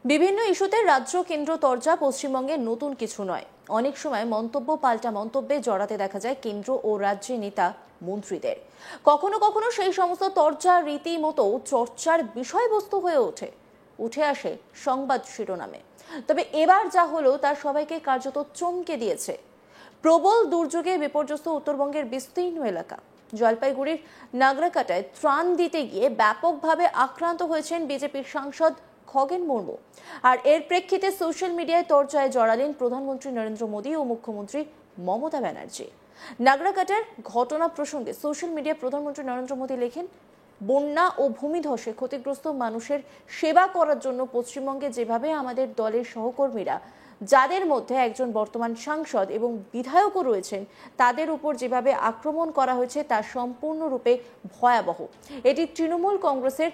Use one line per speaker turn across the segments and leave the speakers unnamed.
বিভিন্ন ইস্যুতে রাজ্য কেন্দ্র তরজা পশ্চিমবঙ্গে নতুন কিছু নয়। অনেক সময় মন্তব্য পাল্টা মন্তব্যে জড়াতে দেখা যায় কেন্দ্র ও রাজ্যের নেতা মন্ত্রীদের। কখনো কখনো সেই সমস্ত তরজা রীতিমতো চর্চার বিষয়বস্তু হয়ে উঠে আসে সংবাদ শিরোনামে। তবে এবার যা হলো তা সবাইকে কার্যত চমকে দিয়েছে। প্রবল দুর্যোগে বিপর্যস্ত উত্তরবঙ্গের বিস্তীর্ণ এলাকা। জলপাইগুড়ির নাগরাকাটায় ত্রাণ দিতে গিয়ে ব্যাপকভাবে আক্রান্ত হয়েছেন বিজেপির সাংসদ খগেন মুর্মু। আর এর প্রেক্ষিতে সোশ্যাল মিডিয়ায় চর্চায় জড়ালেন প্রধানমন্ত্রী নরেন্দ্র মোদী ও মুখ্যমন্ত্রী মমতা ব্যানার্জি। নাগরাকাটার ঘটনা প্রসঙ্গে সোশ্যাল মিডিয়ায় প্রধানমন্ত্রী নরেন্দ্র মোদী লেখেন, বন্যা ও ভূমিধসে ক্ষতিগ্রস্ত মানুষের সেবা করার জন্য পশ্চিমবঙ্গে যেভাবে আমাদের দলের সহকর্মীরা, যাদের মধ্যে একজন বর্তমান সাংসদ এবং বিধায়কও রয়েছেন, তাদের উপর যেভাবে আক্রমণ করা হয়েছে তা সম্পূর্ণরূপে ভয়াবহ। এটি তৃণমূল কংগ্রেসের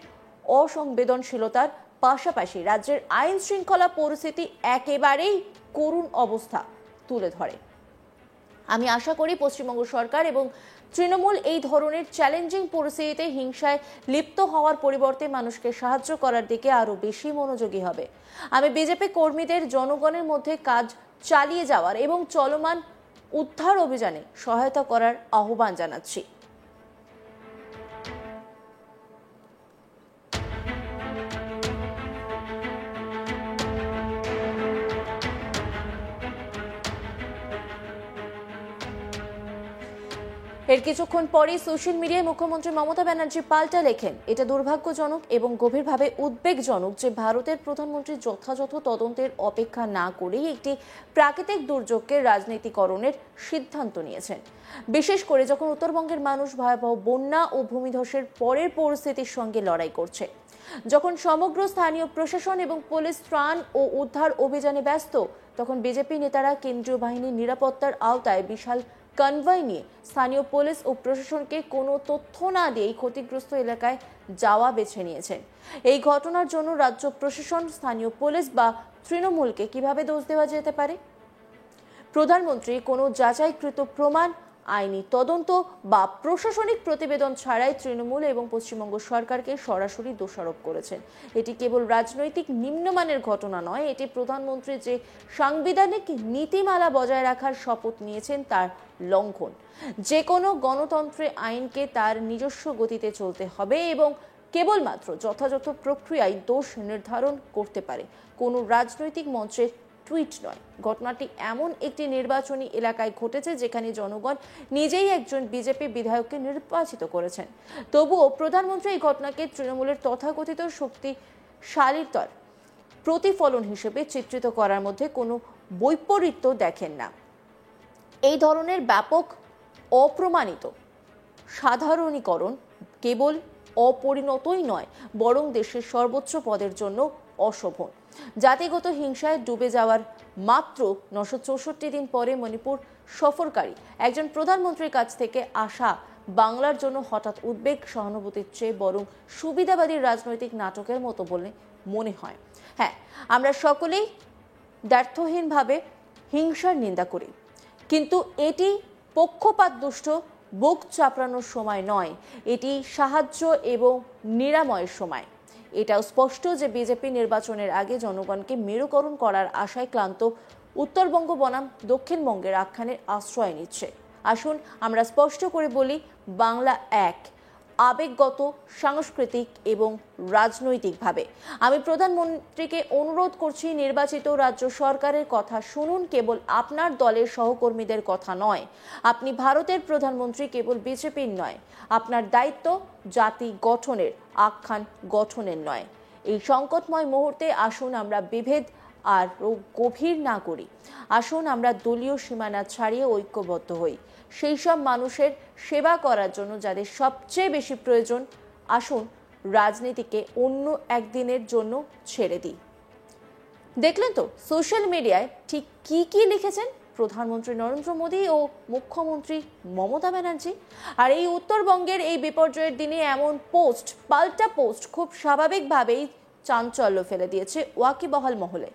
অসংবেদনশীলতার পাশাপাশি রাজ্যের আইন শৃঙ্খলা পরিস্থিতি একেবারেই করুণ অবস্থা তুলে ধরে। আমি আশা করি পশ্চিমবঙ্গ সরকার এবং তৃণমূল এই ধরনের চ্যালেঞ্জিং পরিস্থিতিতে হিংসায় লিপ্ত হওয়ার পরিবর্তে মানুষকে সাহায্য করার দিকে আরো বেশি মনোযোগী হবে। আমি বিজেপি কর্মীদের জনগণের মধ্যে কাজ চালিয়ে যাওয়ার এবং চলমান উদ্ধার অভিযানে সহায়তা করার আহ্বান জানাচ্ছি। এর কিছুক্ষণ পরেই সোশ্যাল মিডিয়ায় মুখ্যমন্ত্রী মমতা ব্যানার্জি পাল্টা লেখেন, এটা দুর্ভাগ্যজনক এবং গভীরভাবে উদ্বেগজনক যে ভারতের প্রধানমন্ত্রী যথাযথ তদন্তের অপেক্ষা না করেই একটি প্রাকৃতিক দুর্যোগকে রাজনীতিকরণের সিদ্ধান্ত নিয়েছেন। বিশেষ করে যখন উত্তরবঙ্গের মানুষ ভয়াবহ বন্যা ও ভূমিধসের পরের পরিস্থিতির সঙ্গে লড়াই করছে, যখন সমগ্র স্থানীয় প্রশাসন এবং পুলিশ ত্রাণ ও উদ্ধার অভিযানে ব্যস্ত, তখন বিজেপি নেতারা কেন্দ্রীয় বাহিনীর নিরাপত্তার আওতায় বিশাল কনভয় নিয়ে স্থানীয় পুলিশ ও প্রশাসনকে কোনো তথ্য না দিয়েই ক্ষতিগ্রস্ত এলাকায় যাওয়া বেছে নিয়েছেন। এই ঘটনার জন্য রাজ্য প্রশাসন, স্থানীয় পুলিশ বা তৃণমূলকে কিভাবে দোষ দেওয়া যেতে পারে? প্রধানমন্ত্রী কোনো যাচাইকৃত প্রমাণ, আইনি তদন্ত বা প্রশাসনিক প্রতিবেদন ছাড়াই তৃণমূল এবং পশ্চিমবঙ্গ সরকারকে সরাসরি দোষারোপ করেছেন। এটি কেবল রাজনৈতিক নিম্নমানের ঘটনা নয়, এটি প্রধানমন্ত্রী যে সাংবিধানিক নীতিমালা বজায় রাখার শপথ নিয়েছেন তার লঙ্ঘন। যে কোনো গণতন্ত্রে আইনকে তার নিজস্ব গতিতে চলতে হবে এবং কেবলমাত্র যথাযথ প্রক্রিয়ায় দোষ নির্ধারণ করতে পারে, কোনো রাজনৈতিক মঞ্চের টুইট নয়। ঘটনাটি এমন একটি নির্বাচনী এলাকায় ঘটেছে যেখানে জনগণ নিজেই একজন বিজেপি বিধায়ককে নির্বাচিত করেছেন। তবুও প্রধানমন্ত্রী এই ঘটনাকে তৃণমূলের তথাকথিত শক্তিশালীতার প্রতিফলন হিসেবে চিত্রিত করার মধ্যে কোনো বৈপরীত্য দেখেন না। এই ধরনের ব্যাপক অপ্রমাণিত সাধারণীকরণ কেবল অপরিণতই নয়, বরং দেশের সর্বোচ্চ পদের জন্য অশোভন। জাতিগত হিংসায় ডুবে যাওয়ার মাত্র 964 দিন পরে মণিপুর সফরকারী একজন প্রধানমন্ত্রীর কাছ থেকে আসা বাংলার জন্য হঠাৎ উদ্বেগ সহানুভূতির চেয়ে বরং সুবিধাবাদী রাজনৈতিক নাটকের মতো বলে মনে হয়। হ্যাঁ, আমরা সকলেই দ্ব্যর্থহীনভাবে হিংসার নিন্দা করি, কিন্তু এটি পক্ষপাত দুষ্ট বুক চাপড়ানোর সময় নয়, এটি সাহায্য এবং নিরাময়ের সময়। এটাও স্পষ্ট যে বিজেপি নির্বাচনের আগে জনগণকে মেরুকরণ করার আশায় ক্লান্ত উত্তরবঙ্গ বনাম দক্ষিণবঙ্গের আখ্যানের আশ্রয় নিচ্ছে। আসুন আমরা স্পষ্ট করে বলি, বাংলা এক, আবেগগত, সাংস্কৃতিক এবং রাজনৈতিকভাবে। আমি প্রধানমন্ত্রীকে অনুরোধ করছি, নির্বাচিত রাজ্য সরকারের কথা শুনুন, কেবল আপনার দলের সহকর্মীদের কথা নয়। আপনি ভারতের প্রধানমন্ত্রী, কেবল বিজেপির নয়। আপনার দায়িত্ব জাতি গঠনের, আখ্যান গঠনের নয়। এই সংকটময় মুহূর্তে আসুন আমরা বিভেদ আর গভীর না করি। আসুন আমরা দলীয় সীমানা ছাড়িয়ে ঐক্যবদ্ধ হই সেই সব মানুষের সেবা করার জন্য যাদের সবচেয়ে বেশি প্রয়োজন। আসুন রাজনীতিকে অন্য একদিনের জন্য ছেড়ে দিই। দেখলেন তো সোশ্যাল মিডিয়ায় ঠিক কি লিখেছেন প্রধানমন্ত্রী নরেন্দ্র মোদী ও মুখ্যমন্ত্রী মমতা ব্যানার্জি। আর এই উত্তরবঙ্গের এই বিপর্যয়ের দিনে এমন পোস্ট, পাল্টা পোস্ট খুব স্বাভাবিকভাবেই চাঞ্চল্য ফেলে দিয়েছে ওয়াকিবহাল মহলে।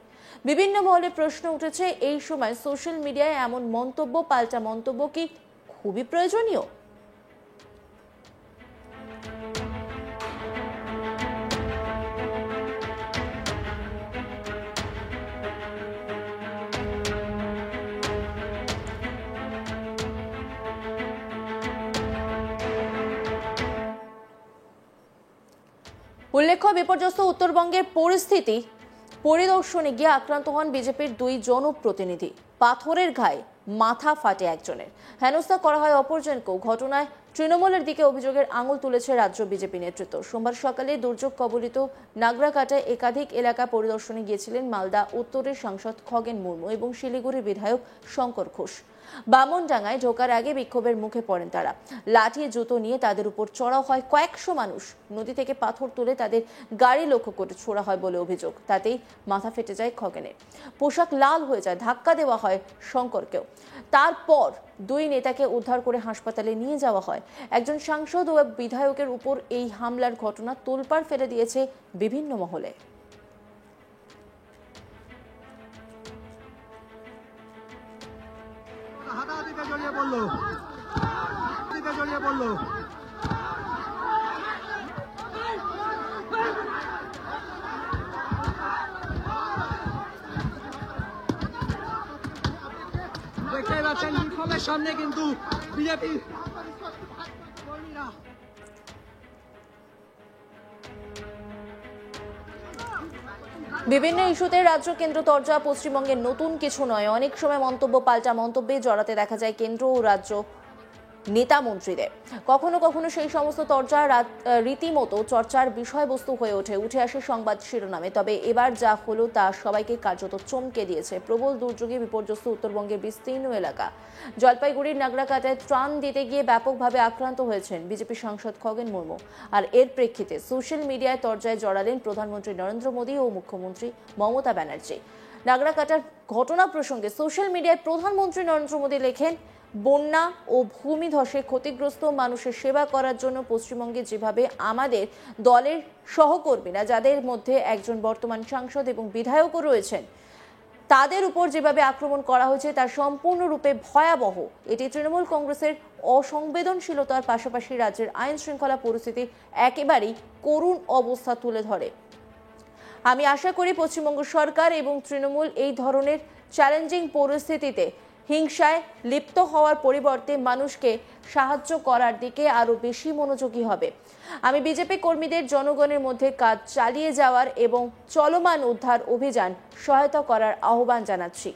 বিভিন্ন মহলে প্রশ্ন উঠেছে, এই সময় সোশ্যাল মিডিয়ায় এমন মন্তব্য, পাল্টা মন্তব্য কি খুবই প্রয়োজনীয়? উল্লেখ্য, বিপর্যস্ত উত্তরবঙ্গের পরিস্থিতি পরিদর্শনে গিয়ে আক্রান্ত হন বিজেপির 2 জনপ্রতিনিধি। পাথরের ঘায়ে মাথা ফাটে একজনের, হেনস্থা করা হয় অপরজনকেও। ঘটনায় তৃণমূলের দিকে অভিযোগের আঙুল তুলেছে রাজ্য বিজেপি নেতৃত্ব। সোমবার সকালে দুর্যোগ কবলিত নাগরাকাটায় একাধিক এলাকা পরিদর্শনে গিয়েছিলেন মালদা উত্তরের সাংসদ খগেন মুর্মু এবং শিলিগুড়ির বিধায়ক শঙ্কর ঘোষ। বামনডাঙ্গায় ঢোকার আগে বিক্ষোভের মুখে পড়েন তারা। লাঠি জুতো নিয়ে তাদের উপর চড়াও হয় কয়েকশো মানুষ। নদী থেকে পাথর তুলে তাদের গাড়ি লক্ষ্য করে ছোড়া হয় বলে অভিযোগ। তাতেই মাথা ফেটে যায় খগেনের, পোশাক লাল হয়ে যায়, ধাক্কা দেওয়া হয় শঙ্করকেও। তারপর 2 নেতাকে উদ্ধার করে হাসপাতালে নিয়ে যাওয়া হয়। একজন সাংসদ ও বিধায়কের উপর এই হামলার ঘটনা তোলপাড় ফেলে দিয়েছে বিভিন্ন মহলে।
দেখতে পাচ্ছেন বিক্ষোভের সামনে কিন্তু বিজেপি
বিভিন্ন ইস্যুতে রাজ্য কেন্দ্র তরজা পশ্চিমবঙ্গের নতুন কিছু নয়। অনেক সময় মন্তব্য পাল্টা মন্তব্যে জড়াতে দেখা যায় কেন্দ্র ও রাজ্য নেতা মন্ত্রীদের। কখনো কখনো সেই সমস্ত তরজা রীতিমতো চর্চার বিষয়বস্তু হয়ে উঠে আসে সংবাদ শিরোনামে। তবে এবার যা হলো তা সবাইকে কার্যত চমকে দিয়েছে। প্রবল দুর্যোগে বিপর্যস্ত উত্তরবঙ্গের বিস্তীর্ণ এলাকা। জলপাইগুড়ির নাগরাকাটায় ত্রাণ দিতে গিয়ে ব্যাপকভাবে আক্রান্ত হয়েছেন বিজেপি সাংসদ খগেন মুর্মু। আর এর প্রেক্ষিতে সোশ্যাল মিডিয়ায় তরজায় জড়ালেন প্রধানমন্ত্রী নরেন্দ্র মোদী ও মুখ্যমন্ত্রী মমতা ব্যানার্জি। নাগরাকাটার ঘটনা প্রসঙ্গে সোশ্যাল মিডিয়ায় প্রধানমন্ত্রী নরেন্দ্র মোদী লেখেন, বন্যা ও ভূমিধসে ক্ষতিগ্রস্ত মানুষের সেবা করার জন্য পশ্চিমবঙ্গে যেভাবে আমাদের দলের সহকর্মীরা, যাদের মধ্যে একজন বর্তমান সাংসদ এবং বিধায়কও রয়েছেন, তাদের উপর যেভাবে আক্রমণ করা হয়েছে তা সম্পূর্ণরূপে ভয়াবহ। এটি তৃণমূল কংগ্রেসের অসংবেদনশীলতার পাশাপাশি রাজ্যের আইন শৃঙ্খলা পরিস্থিতির একেবারেই করুণ অবস্থা তুলে ধরে। আমি আশা করি পশ্চিমবঙ্গ সরকার এবং তৃণমূল এই ধরনের চ্যালেঞ্জিং পরিস্থিতিতে হিংসায় লিপ্ত হওয়ার পরিবর্তে মানুষকে সাহায্য করার দিকে আরো বেশি মনোযোগী হবে। আমি বিজেপি কর্মীদের জনগণের মধ্যে কাজ চালিয়ে যাওয়ার এবং চলমান উদ্ধার অভিযান সহায়তা করার আহ্বান জানাচ্ছি।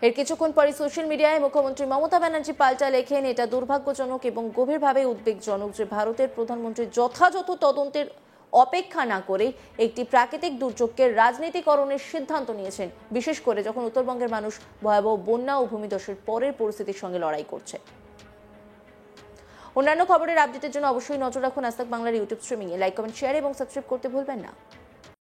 এর কিছুক্ষণ পরে সোশ্যাল মিডিয়ায় মুখ্যমন্ত্রী মমতা ব্যানার্জি পাল্টা লেখেন, এটা দুর্ভাগ্যজনক এবং গভীরভাবে উদ্বেগজনক যে ভারতের প্রধানমন্ত্রী যথাযথ তদন্তের অপেক্ষা না করে একটি প্রাকৃতিক দুর্যোগকে রাজনীতিকরণের সিদ্ধান্ত নিয়েছেন, বিশেষ করে যখন উত্তরবঙ্গের মানুষ ভয়াবহ বন্যা ও ভূমিধসের পরের পরিস্থিতির সঙ্গে লড়াই করছে। অন্যান্য খবরের আপডেটের জন্য অবশ্যই নজর রাখুন আজ তাক বাংলার ইউটিউব স্ট্রিমিংয়ে। লাইক, কমেন্ট, শেয়ার এবং সাবস্ক্রাইব করতে ভুলবেন না।